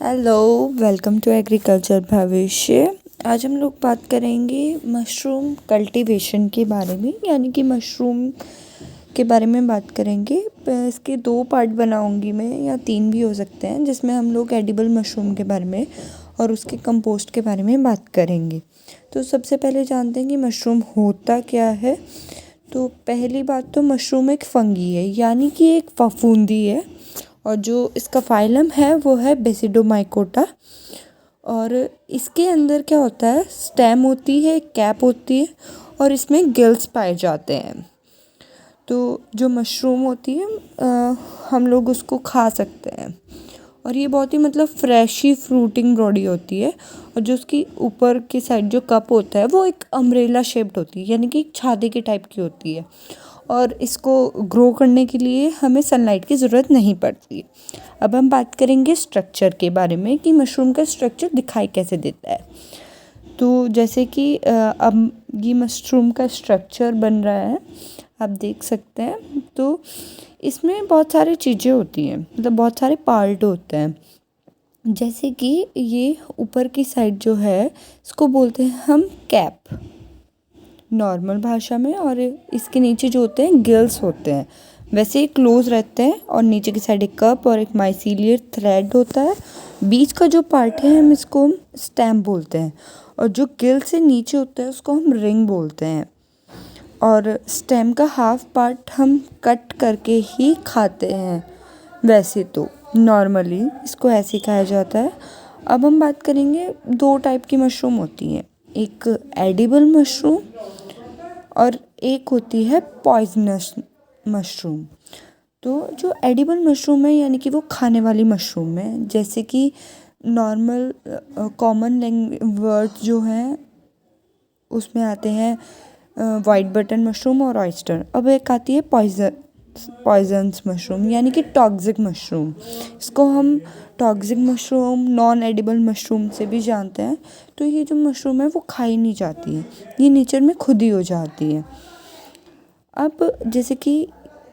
Hello, welcome to agriculture भविष्य। आज हम लोग बात करेंगे मशरूम कल्टीवेशन के बारे में, यानी कि मशरूम के बारे में बात करेंगे। इसके 2 पार्ट बनाऊंगी मैं, या 3 भी हो सकते हैं, जिसमें हम लोग एडिबल मशरूम के बारे में और उसके कंपोस्ट के बारे में बात करेंगे। तो सबसे पहले जानते हैं कि मशरूम होता क्या है। तो पहली बात तो मशरूम एक फंगी है, यानी कि एक फफूंदी है, और जो इसका फाइलम है वो है बेसिडोमाइकोटा। और इसके अंदर क्या होता है, स्टेम होती है, कैप होती है, और इसमें गिल्स पाए जाते हैं। तो जो मशरूम होती है हम लोग उसको खा सकते हैं, और ये बहुत ही फ्रेश ही फ्रूटिंग बॉडी होती है। और जो उसकी ऊपर की साइड जो कप होता है वो एक अम्ब्रेला शेप्ड होती है, यानी कि एक छाते के टाइप की होती है, और इसको ग्रो करने के लिए हमें सनलाइट की ज़रूरत नहीं पड़ती। अब हम बात करेंगे स्ट्रक्चर के बारे में कि मशरूम का स्ट्रक्चर दिखाई कैसे देता है। तो जैसे कि अब ये मशरूम का स्ट्रक्चर बन रहा है, आप देख सकते हैं। तो इसमें बहुत सारी चीज़ें होती हैं, बहुत सारे पार्ट होते हैं। जैसे कि ये ऊपर की साइड जो है इसको बोलते हैं हम कैप नॉर्मल भाषा में, और इसके नीचे जो होते हैं गिल्स होते हैं। वैसे ये क्लोज रहते हैं, और नीचे की साइड एक कप और एक माइसीलियर थ्रेड होता है। बीच का जो पार्ट है हम इसको स्टेम बोलते हैं, और जो गिल से नीचे होता है उसको हम रिंग बोलते हैं। और स्टेम का हाफ पार्ट हम कट करके ही खाते हैं। वैसे तो नॉर्मली इसको ऐसे ही खाया जाता है। अब हम बात करेंगे, 2 टाइप की मशरूम होती हैं, एक एडिबल मशरूम और एक होती है पॉइजनस मशरूम। तो जो एडिबल मशरूम है, यानी कि वो खाने वाली मशरूम है, जैसे कि नॉर्मल कॉमन वर्ड जो हैं उसमें आते हैं वाइट बटन मशरूम और ऑयस्टर। अब एक आती है पॉइजनस मशरूम, यानी कि टॉक्सिक मशरूम। इसको हम toxic mushroom, non edible mushroom से भी जानते हैं। तो ये जो मशरूम है वो खाई नहीं जाती है, ये नेचर में खुद ही हो जाती है। अब जैसे कि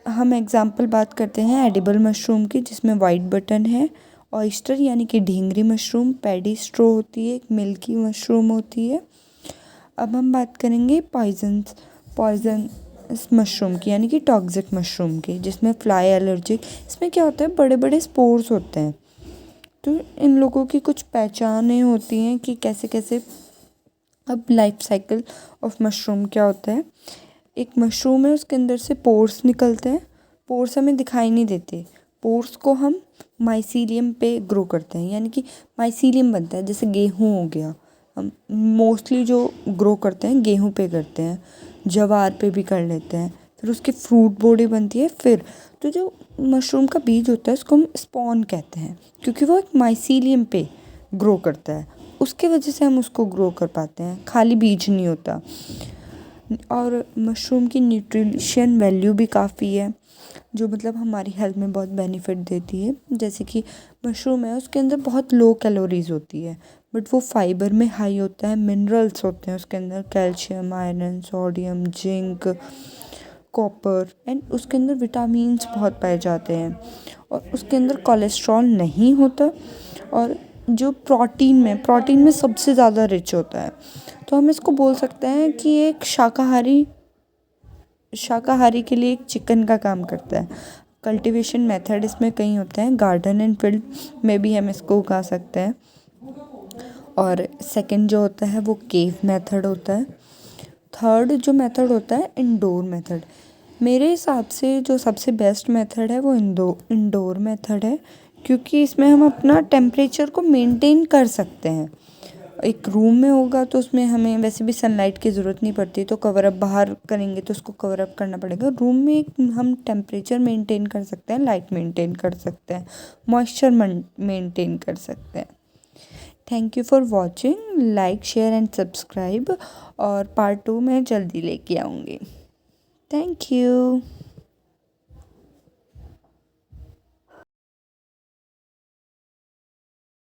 हम एग्जांपल बात करते हैं एडिबल मशरूम की, जिसमें वाइट बटन है। ऑयस्टर यानी कि ढींगरी मशरूम, पैडी स्ट्रो होती है, एक मिल्की मशरूम होती है। अब हम बात करेंगे पॉइजन मशरूम की, यानी कि टॉक्सिक मशरूम की, जिसमें फ्लाई एलर्जिक। इसमें क्या होता है, बड़े बड़े स्पोर्स होते हैं। तो इन लोगों की कुछ पहचानें होती हैं कि कैसे कैसे। अब लाइफ साइकिल ऑफ मशरूम क्या होता है, एक मशरूम है, उसके अंदर से पोर्स निकलते हैं। पोर्स हमें दिखाई नहीं देते, पोर्स को हम माइसीलियम पे ग्रो करते हैं, यानी कि माइसीलियम बनता है। जैसे गेहूँ हो गया, हम मोस्टली जो ग्रो करते हैं गेहूँ पे करते हैं, ज्वार पे भी कर लेते हैं। फिर उसकी फ्रूट बॉडी बनती है। फिर तो जो मशरूम का बीज होता है उसको हम स्पॉन कहते हैं, क्योंकि वो एक माइसीलियम पे ग्रो करता है, उसके वजह से हम उसको ग्रो कर पाते हैं, खाली बीज नहीं होता। और मशरूम की न्यूट्रिशन वैल्यू भी काफ़ी है, जो हमारी हेल्थ में बहुत बेनिफिट देती है। जैसे कि मशरूम है, उसके अंदर बहुत लो कैलोरीज होती है, बट वो फाइबर में हाई होता है। मिनरल्स होते हैं उसके अंदर, calcium, iron, sodium, zinc, copper, and उसके अंदर विटामिन्स बहुत पाए जाते हैं। और उसके अंदर कोलेस्ट्रॉल नहीं होता, और जो प्रोटीन में सबसे ज़्यादा रिच होता है। तो हम इसको बोल सकते हैं कि एक शाकाहारी के लिए एक चिकन का काम करता है। कल्टीवेशन मेथड इसमें कई होते हैं, गार्डन एंड फील्ड में भी हम इसको उगा सकते हैं। और सेकंड जो होता है वो केव मेथड होता है। थर्ड जो मेथड होता है इंडोर मेथड। मेरे हिसाब से जो सबसे बेस्ट मेथड है वो इंडोर मेथड है, क्योंकि इसमें हम अपना टेम्परेचर को मेंटेन कर सकते हैं। एक रूम में होगा तो उसमें हमें वैसे भी सनलाइट की ज़रूरत नहीं पड़ती, तो कवर अप बाहर करेंगे तो उसको कवर अप करना पड़ेगा। रूम में एक हम टेम्परेचर मेंटेन कर सकते हैं, लाइट मेंटेन कर सकते हैं, मॉइस्चर मेंटेन कर सकते हैं। Thank you for watching, like share and subscribe, और पार्ट 2 में जल्दी लेके आऊँगी। Thank you.